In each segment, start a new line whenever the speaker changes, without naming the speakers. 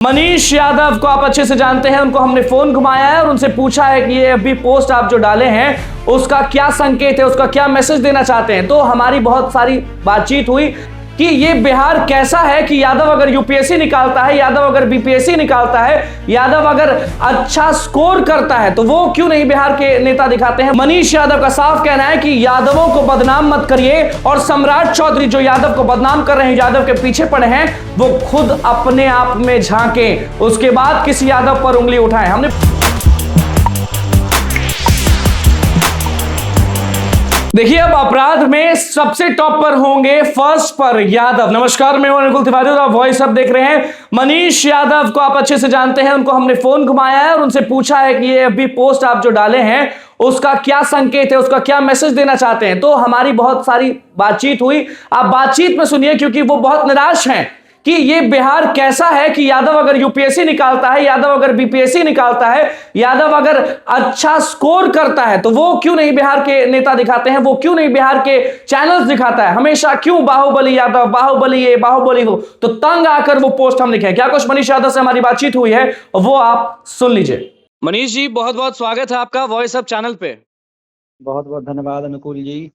मनीष यादव को आप अच्छे से जानते हैं, उनको हमने फोन घुमाया है और उनसे पूछा है कि ये अभी पोस्ट आप जो डाले हैं उसका क्या संकेत है, उसका क्या मैसेज देना चाहते हैं। तो हमारी बहुत सारी बातचीत हुई कि ये बिहार कैसा है कि यादव अगर यूपीएससी निकालता है, यादव अगर बीपीएससी निकालता है, यादव अगर अच्छा स्कोर करता है तो वो क्यों नहीं बिहार के नेता दिखाते हैं। मनीष यादव का साफ कहना है कि यादवों को बदनाम मत करिए और सम्राट चौधरी जो यादव को बदनाम कर रहे हैं, यादव के पीछे पड़े हैं, वो खुद अपने आप में झांकें, उसके बाद किसी यादव पर उंगली उठाएं। हमने देखिए, अब अपराध में सबसे टॉप पर होंगे फर्स्ट पर यादव। नमस्कार, मैं अनुकुल तिवारी और आप वॉइस अब देख रहे हैं। मनीष यादव को आप अच्छे से जानते हैं, उनको हमने फोन घुमाया है और उनसे पूछा है कि ये अभी पोस्ट आप जो डाले हैं उसका क्या संकेत है, उसका क्या मैसेज देना चाहते हैं। तो हमारी बहुत सारी बातचीत हुई, आप बातचीत में सुनिए, क्योंकि वो बहुत निराश हैं कि ये बिहार कैसा है कि यादव अगर यूपीएससी निकालता है, यादव अगर बीपीएससी निकालता है, यादव अगर अच्छा स्कोर करता है तो वो क्यों नहीं बिहार के नेता दिखाते हैं, वो क्यों नहीं बिहार के चैनल्स दिखाता है। हमेशा क्यों बाहुबली यादव, बाहुबली ये, बाहुबली वो। तो तंग आकर वो पोस्ट हम लिखे। क्या कुछ मनीष यादव से हमारी बातचीत हुई है वो आप सुन लीजिए। मनीष जी, बहुत बहुत स्वागत है आपका वॉइस अब चैनल पे।
बहुत बहुत धन्यवाद अनुकूल जी।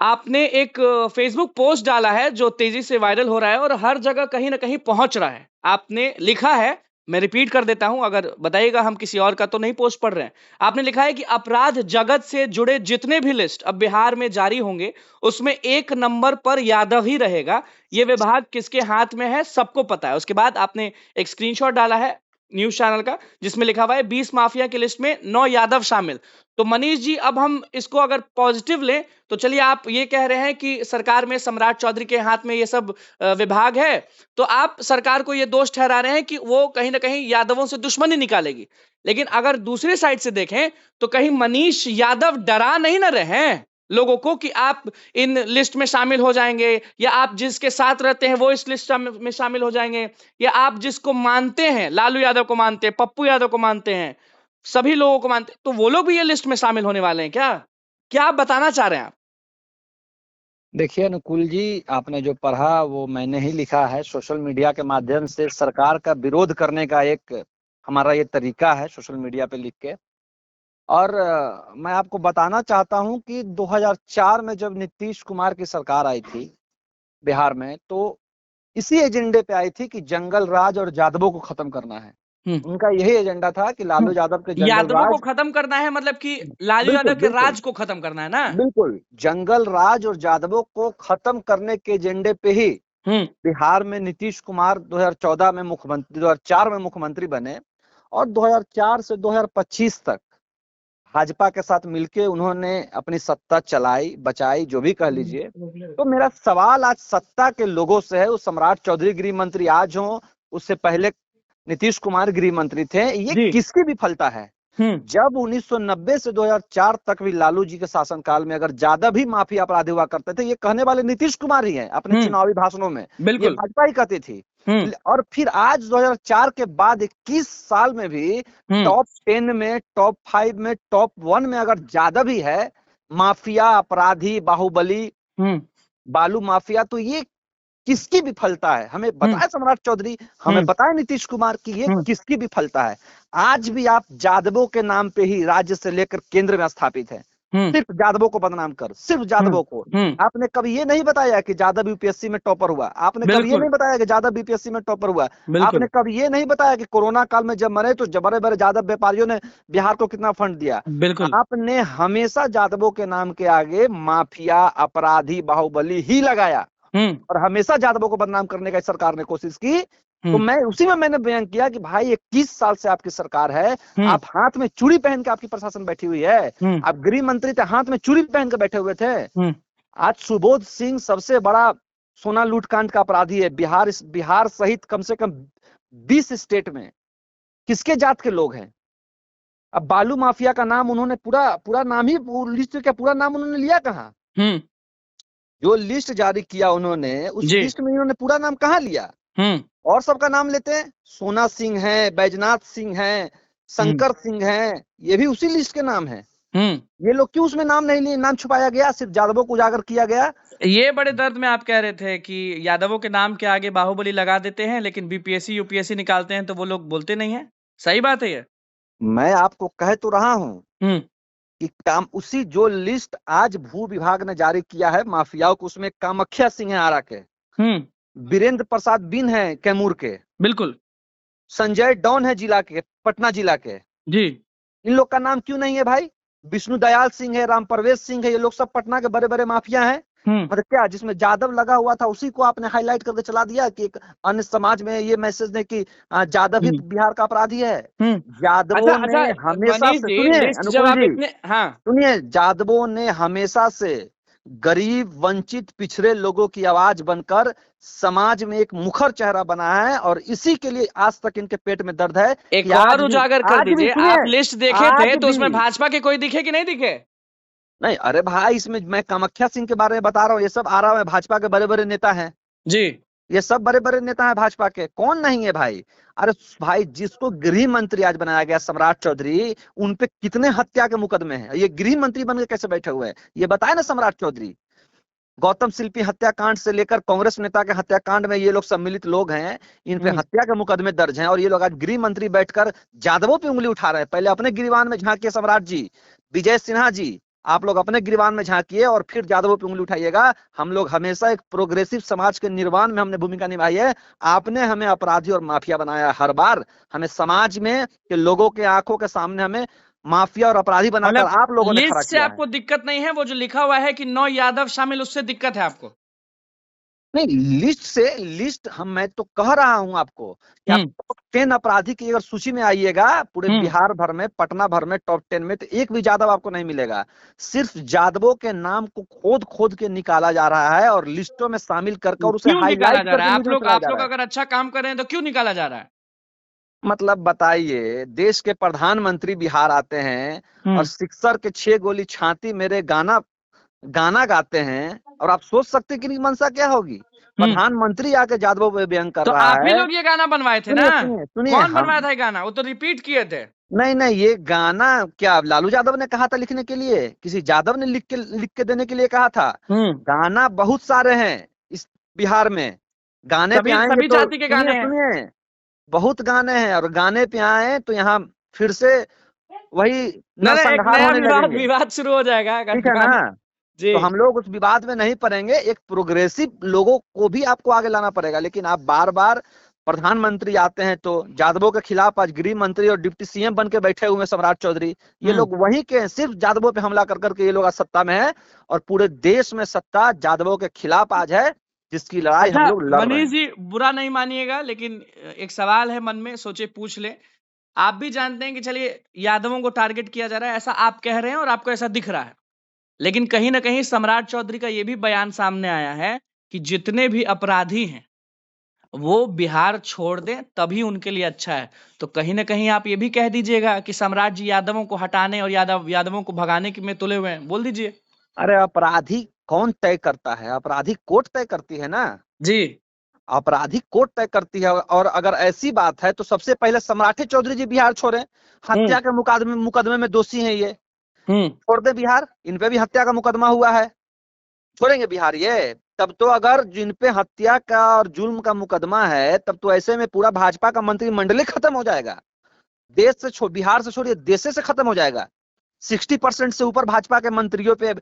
आपने एक फेसबुक पोस्ट डाला है जो तेजी से वायरल हो रहा है और हर जगह कहीं ना कहीं पहुंच रहा है। आपने लिखा है, मैं रिपीट कर देता हूं, अगर बताइएगा, हम किसी और का तो नहीं पोस्ट पढ़ रहे हैं। आपने लिखा है कि अपराध जगत से जुड़े जितने भी लिस्ट अब बिहार में जारी होंगे उसमें एक नंबर पर यादव ही रहेगा। ये विभाग किसके हाथ में है सबको पता है। उसके बाद आपने एक स्क्रीनशॉट डाला है न्यूज चैनल का जिसमें लिखा हुआ है 20 माफिया की लिस्ट में 9 यादव शामिल। तो मनीष जी, अब हम इसको अगर पॉजिटिव लें तो चलिए, आप ये कह रहे हैं कि सरकार में सम्राट चौधरी के हाथ में ये सब विभाग है, तो आप सरकार को ये दोष ठहरा रहे हैं कि वो कहीं ना कहीं यादवों से दुश्मनी निकालेगी। लेकिन अगर दूसरी साइड से देखें तो कहीं मनीष यादव डरा नहीं ना रहे हैं लोगों को कि आप इन लिस्ट में शामिल हो जाएंगे, या आप जिसके साथ रहते हैं वो इस लिस्ट में शामिल हो जाएंगे, या आप जिसको मानते हैं, लालू यादव को मानते हैं, पप्पू यादव को मानते हैं, सभी लोगों को मानते, तो वो लोग भी ये लिस्ट में शामिल होने वाले हैं क्या? क्या आप बताना चाह रहे हैं आप?
देखिए अनुकूल जी, आपने जो पढ़ा वो मैंने ही लिखा है। सोशल मीडिया के माध्यम से सरकार का विरोध करने का एक हमारा ये तरीका है, सोशल मीडिया पे लिख के। और मैं आपको बताना चाहता हूं कि 2004 में जब नीतीश कुमार की सरकार आई थी बिहार में, तो इसी एजेंडे पे आई थी कि जंगल राज और यादवों को खत्म करना है। उनका यही एजेंडा था कि लालू यादव के जंगल
यादवों को
राज,
खत्म करना है, मतलब कि लालू
बिल्कुल
यादव के
बिल्कुल
राज को खत्म करना है ना?
बिल्कुल, जंगल राज और यादवों को खत्म करने के एजेंडे पे ही
हम्म।
बिहार में नीतीश कुमार 2014 में मुख्यमंत्री, 2004 में मुख्यमंत्री बने और 2004 से 2025 तक भाजपा के साथ मिलके उन्होंने अपनी सत्ता चलाई, बचाई, जो भी कह लीजिए। तो मेरा सवाल आज सत्ता के लोगों से है, वो सम्राट चौधरी गृह मंत्री आज हो, उससे पहले नीतीश कुमार गृह मंत्री थे, ये
जी।
किसकी विफलता है? जब 1990 से 2004 तक भी लालू जी के शासनकाल में अगर ज्यादा भी माफी अपराधी हुआ करते थे, ये कहने वाले नीतीश कुमार ही हैं अपने चुनावी भाषणों में, ये
बिल्कुल।
भाजपा ही कहती थी। और फिर आज 2004 के बाद 21 साल में भी टॉप 10 में, टॉप 5 में, टॉप 1 में अगर ज्यादा भी है माफिया, अपराधी, बाहुबली, बालू माफिया, तो ये किसकी विफलता है? हमें बताए सम्राट चौधरी, हमें बताए नीतीश कुमार की ये किसकी विफलता है। आज भी आप यादवों के नाम पे ही राज्य से लेकर केंद्र में स्थापित है, सिर्फ यादवों को बदनाम कर, सिर्फ यादवों को। आपने कभी ये नहीं बताया कि यादव यूपीएससी में टॉपर हुआ, आपने कभी ये नहीं बताया कि यादव बीपीएससी में टॉपर हुआ, आपने कभी ये नहीं बताया कि कोरोना काल में जब मरे तो बड़े बड़े यादव व्यापारियों ने बिहार को कितना फंड दिया। आपने हमेशा यादवों के नाम के आगे माफिया, अपराधी, बाहुबली ही लगाया और हमेशा यादवों को बदनाम करने का सरकार ने कोशिश की। तो मैं उसी में मैंने बयान किया कि भाई 21 साल से आपकी सरकार है, आप हाथ में चूड़ी पहन के आपकी प्रशासन बैठी हुई है, आप गृह मंत्री थे, हाथ में चूड़ी पहन के बैठे हुए थे। आज सुबोध सिंह सबसे बड़ा सोना लूटकांड का अपराधी है बिहार सहित कम से कम 20 स्टेट में। किसके जात के लोग हैं? अब बालू माफिया का नाम उन्होंने पूरा नाम ही लिस्ट का पूरा नाम उन्होंने लिया कहाँ? जो लिस्ट जारी किया उन्होंने, उस लिस्ट में इन्होंने पूरा नाम कहाँ लिया? और सबका नाम लेते हैं, सोना सिंह है, बैजनाथ सिंह है, शंकर सिंह है, ये भी उसी लिस्ट के नाम है। ये लोग क्यों उसमें नाम नहीं लिए, नाम छुपाया गया, सिर्फ यादवों को उजागर किया गया।
ये बड़े दर्द में आप कह रहे थे कि यादवों के नाम के आगे बाहुबली लगा देते हैं, लेकिन बीपीएससी यूपीएससी निकालते हैं तो वो लोग बोलते नहीं है। सही बात है ये।
मैं आपको कह तो रहा हूँ
हम्म
कि काम उसी जो लिस्ट आज भू विभाग ने जारी किया है माफियाओं को, उसमें कामाख्या सिंह है आरा के, वीरेंद्र प्रसाद बिन है कैमूर के,
बिल्कुल
संजय डॉन है जिला के, पटना जिला के।
जी।
इन लोग का नाम क्यों नहीं है भाई? विष्णु दयाल सिंह है, राम परवेश सिंह है, ये लोग सब पटना के बड़े बड़े माफिया हैं। मतलब क्या, जिसमें जादव लगा हुआ था उसी को आपने हाईलाइट करके चला दिया कि एक अन्य समाज में ये मैसेज दे कि जादव ही बिहार का अपराधी है। यादवों ने हमेशा से, सुनिए अनुकूल जी, सुनिए, यादवों ने हमेशा से गरीब वंचित पिछड़े लोगों की आवाज बनकर समाज में एक मुखर चेहरा बना है, और इसी के लिए आज तक इनके पेट में दर्द है।
एक और उजागर कर दीजिए, आप लिस्ट देखे थे तो उसमें भाजपा के कोई दिखे कि नहीं दिखे?
नहीं, अरे भाई, इसमें मैं कामाख्या सिंह के बारे में बता रहा हूँ, ये सब आ रहा है, भाजपा के बड़े बड़े नेता हैं
जी,
ये सब बड़े बड़े नेता हैं भाजपा के, कौन नहीं है भाई? अरे भाई, जिसको गृह मंत्री आज बनाया गया सम्राट चौधरी, उन पे कितने हत्या के मुकदमे हैं, ये गृह मंत्री बन के कैसे बैठे हुए हैं, ये बताए ना सम्राट चौधरी। गौतम शिल्पी हत्याकांड से लेकर कांग्रेस नेता के हत्याकांड में ये लोग सम्मिलित लोग हैं, इन पे हत्या के मुकदमे दर्ज हैं, और ये लोग आज गृह मंत्री बैठकर यादवों पे उंगली उठा रहे हैं। पहले अपने गिरवान में झांकिए सम्राट जी, विजय सिन्हा जी, आप लोग अपने गिरवान में झांकिए और फिर यादवों पे उंगली उठाइएगा। हम लोग हमेशा एक प्रोग्रेसिव समाज के निर्माण में हमने भूमिका निभाई है। आपने हमें अपराधी और माफिया बनाया, हर बार हमें समाज में के लोगों के आंखों के सामने हमें माफिया और अपराधी बनाकर आप लोगों ने खड़ा
किया है। आपको दिक्कत नहीं है वो जो लिखा हुआ है कि 9 यादव शामिल, उससे दिक्कत है आपको?
नहीं, लिस्ट मैं तो कह रहा हूं आपको कि आप टॉप 10 अपराधी की अगर सूची में आइएगा पूरे बिहार भर में, पटना भर में टॉप 10 में, तो एक भी यादव आपको नहीं मिलेगा। सिर्फ यादवों के नाम को खोद खोद के निकाला जा रहा है और लिस्टों में शामिल करके और उसे हाईलाइट करके
आप लोग अगर अच्छा काम कर रहे हैं तो क्यों निकाला जा रहा है?
मतलब बताइए, देश के प्रधानमंत्री बिहार आते हैं और सिक्सर के 6 गोली छाती मेरे गाना गाते हैं, और आप सोच सकते कि मंशा क्या होगी? प्रधानमंत्री आके यादवों पे व्यंग कर रहा है।
आप ही लोग ये गाना बनवाए थे ना?
सुनिए,
कौन बनवाया था ये गाना? वो तो रिपीट किए थे।
नहीं, ये गाना क्या लालू यादव ने कहा था लिखने के लिए? किसी यादव ने लिख के देने के लिए कहा था? गाना बहुत सारे हैं इस बिहार में, गाने पे आएंगे
सभी जाति के गाने हैं।
सुनिए, बहुत गाने हैं, और गाने पे आए तो यहाँ फिर से वही नरसंहार होने लगेंगे,
विवाद शुरू हो जाएगा,
ठीक है ना? तो हम लोग उस विवाद में नहीं पड़ेंगे। एक प्रोग्रेसिव लोगों को भी आपको आगे लाना पड़ेगा, लेकिन आप बार बार प्रधानमंत्री आते हैं तो यादवों के खिलाफ आज गृह मंत्री और डिप्टी सीएम बन के बैठे हुए सम्राट चौधरी, ये लोग वहीं के सिर्फ यादवों पे हमला कर करके ये लोग आज सत्ता में है, और पूरे देश में सत्ता यादवों के खिलाफ आज है, जिसकी लड़ाई हम लोग लड़ रहे हैं।
मनीष जी, बुरा नहीं मानिएगा, लेकिन एक सवाल है मन में, सोचे पूछ ले। आप भी जानते हैं कि चलिए यादवों को टारगेट किया जा रहा है, ऐसा आप कह रहे हैं और आपको ऐसा दिख रहा है, लेकिन कहीं ना कहीं सम्राट चौधरी का यह भी बयान सामने आया है कि जितने भी अपराधी हैं वो बिहार छोड़ दें तभी उनके लिए अच्छा है। तो कहीं ना कहीं आप ये भी कह दीजिएगा कि सम्राट जी यादवों को हटाने और यादवों को भगाने के में तुले हुए हैं, बोल दीजिए।
अरे अपराधी कौन तय करता है? अपराधी कोर्ट तय करती है ना
जी,
अपराधी कोर्ट तय करती है। और अगर ऐसी बात है तो सबसे पहले सम्राट चौधरी जी बिहार छोड़े, हत्या के मुकदमे में दोषी हैं ये, छोड़ दे बिहार, इन पे भी हत्या का मुकदमा हुआ है, छोड़ेंगे बिहार ये? तब तो अगर जिन पे हत्या का और जुल्म का मुकदमा है, तब तो ऐसे में पूरा भाजपा का मंत्रिमंडल ही खत्म हो जाएगा, देश से बिहार से छोड़िए देश से खत्म हो जाएगा। 60% से ऊपर भाजपा के मंत्रियों पे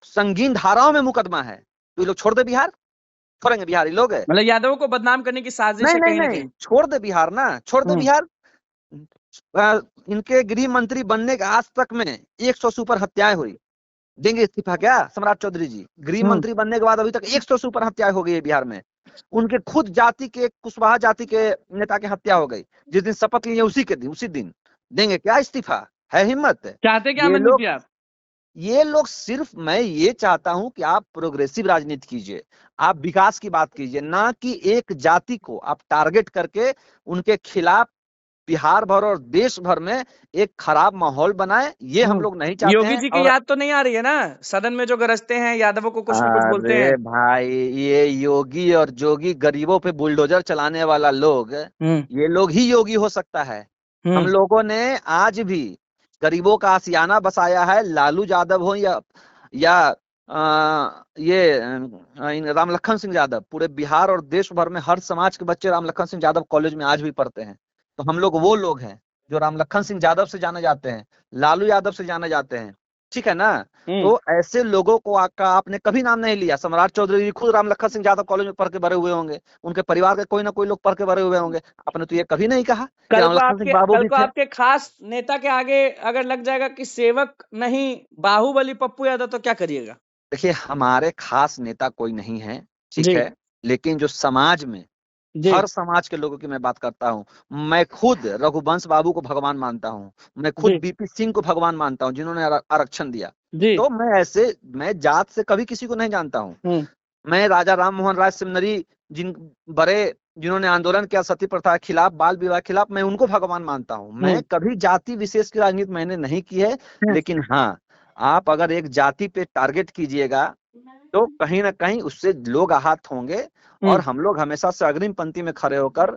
संगीन धाराओं में मुकदमा है, तो ये लोग छोड़ दे बिहार? छोड़ेंगे बिहार ये लोग?
मतलब यादवों को बदनाम करने की साजिश है कहीं ना कहीं।
छोड़ दे बिहार ना, छोड़ दे बिहार। इनके गृह मंत्री बनने के आज तक में 100 से ऊपर हत्याएं हुई, देंगे इस्तीफा क्या सम्राट चौधरी जी? गृह मंत्री बनने के बाद अभी तक 100 से ऊपर हत्या हो गई है बिहार में। उनके खुद जाति के, कुशवाहा जाति के नेता की हत्या हो गई, जिस दिन शपथ लिए उसी दिन देंगे क्या इस्तीफा? है हिम्मत?
चाहते क्या आप?
ये लोग सिर्फ, मैं ये चाहता हूं कि आप प्रोग्रेसिव राजनीति कीजिए, आप विकास की बात कीजिए, ना कि एक जाति को आप टारगेट करके उनके खिलाफ बिहार भर और देश भर में एक खराब माहौल बनाए। ये हम लोग नहीं चाहते।
योगी जी की याद तो नहीं आ रही है ना, सदन में जो गरजते हैं यादवों को कुछ न कुछ बोलते हैं?
भाई, ये योगी और जोगी, गरीबों पे बुलडोजर चलाने वाला लोग, ये लोग ही योगी हो सकता है। हम लोगों ने आज भी गरीबों का आशियाना बसाया है। लालू यादव हो या राम लखन सिंह यादव, पूरे बिहार और देश भर में हर समाज के बच्चे राम लखन सिंह यादव कॉलेज में आज भी पढ़ते हैं। तो हम लोग वो लोग हैं जो राम लखन सिंह यादव से जाने जाते हैं, लालू यादव से जाने जाते हैं, ठीक है ना। तो ऐसे लोगों को आपने कभी नाम नहीं लिया। सम्राट चौधरी जी खुद राम लखन सिंह यादव कॉलेज में पढ़ के बड़े हुए होंगे, उनके परिवार के कोई ना कोई लोग पढ़ के बड़े हुए होंगे। आपने तो ये कभी नहीं कहा कि राम लखन सिंह बाबू भी थे।
आपके खास नेता के आगे अगर लग जाएगा कि सेवक नहीं बाहुबली पप्पू यादव, तो क्या करिएगा?
देखिए, हमारे खास नेता कोई नहीं है, ठीक है, लेकिन जो समाज में हर समाज के लोगों की मैं बात करता हूँ। मैं खुद रघुवंश बाबू को भगवान मानता हूँ, मैं खुद बीपी सिंह को भगवान मानता हूँ जिन्होंने आरक्षण दिया। तो मैं जात से कभी किसी को नहीं जानता हूँ। मैं राजा राम मोहन राय सिमनरी जिन्होंने आंदोलन किया सती प्रथा के खिलाफ, बाल विवाह के खिलाफ, मैं उनको भगवान मानता हूँ। मैं कभी जाति विशेष की राजनीति मैंने नहीं की है। लेकिन हाँ, आप अगर एक जाति पे टारगेट कीजिएगा तो कहीं ना कहीं उससे लोग आहत होंगे। और हम लोग हमेशा से अग्रिम पंक्ति में खड़े होकर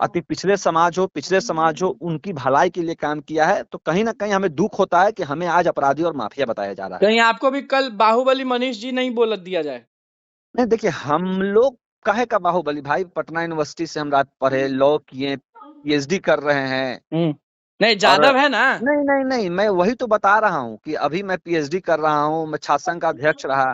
अति पिछड़े समाज हो उनकी भलाई के लिए काम किया है। तो कहीं ना कहीं हमें दुख होता है कि हमें आज अपराधी और माफिया बताया जा रहा है।
कहीं आपको भी कल बाहुबली मनीष जी नहीं बोल दिया जाए?
नहीं, देखिए, हम लोग काहे का बाहुबली भाई, पटना यूनिवर्सिटी से हम रात पढ़े, लॉ किए, पीएचडी कर रहे हैं।
नहीं, जादव है ना?
नहीं, मैं वही तो बता रहा हूँ कि अभी मैं पीएचडी कर रहा हूँ, मैं छात्र संघ का अध्यक्ष रहा।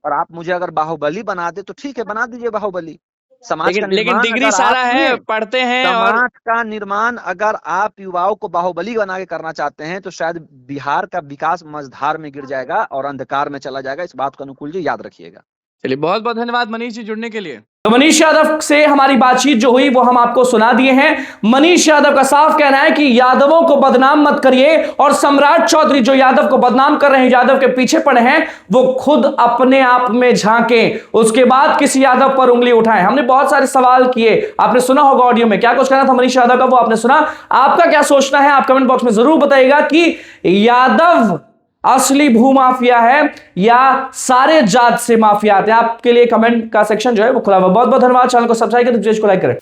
और आप मुझे अगर बाहुबली बना दे तो ठीक है, बना दीजिए बाहुबली। समाज का निर्माण,
लेकिन डिग्री सारा है, पढ़ते हैं।
समाज का निर्माण अगर आप युवाओं को बाहुबली बना के करना चाहते हैं तो शायद बिहार का विकास मझधार में गिर जाएगा और अंधकार में चला जाएगा। इस बात को अनुकूल जी याद रखिएगा।
चलिए, बहुत बहुत धन्यवाद मनीष जी जुड़ने के लिए। तो मनीष यादव से हमारी बातचीत जो हुई वो हम आपको सुना दिए हैं। मनीष यादव का साफ कहना है कि यादवों को बदनाम मत करिए, और सम्राट चौधरी जो यादव को बदनाम कर रहे हैं, यादव के पीछे पड़े हैं, वो खुद अपने आप में झांकें, उसके बाद किसी यादव पर उंगली उठाएं। हमने बहुत सारे सवाल किए, आपने सुना होगा ऑडियो में क्या कुछ कहना था मनीष यादव का, वो आपने सुना। आपका क्या सोचना है आप कमेंट बॉक्स में जरूर बताइएगा कि यादव असली भूमाफिया है या सारे जात से माफिया आते हैं। आपके लिए कमेंट का सेक्शन जो है वो खुला हुआ। बहुत बहुत धन्यवाद। चैनल को सब्सक्राइब करें, पेज को लाइक करें।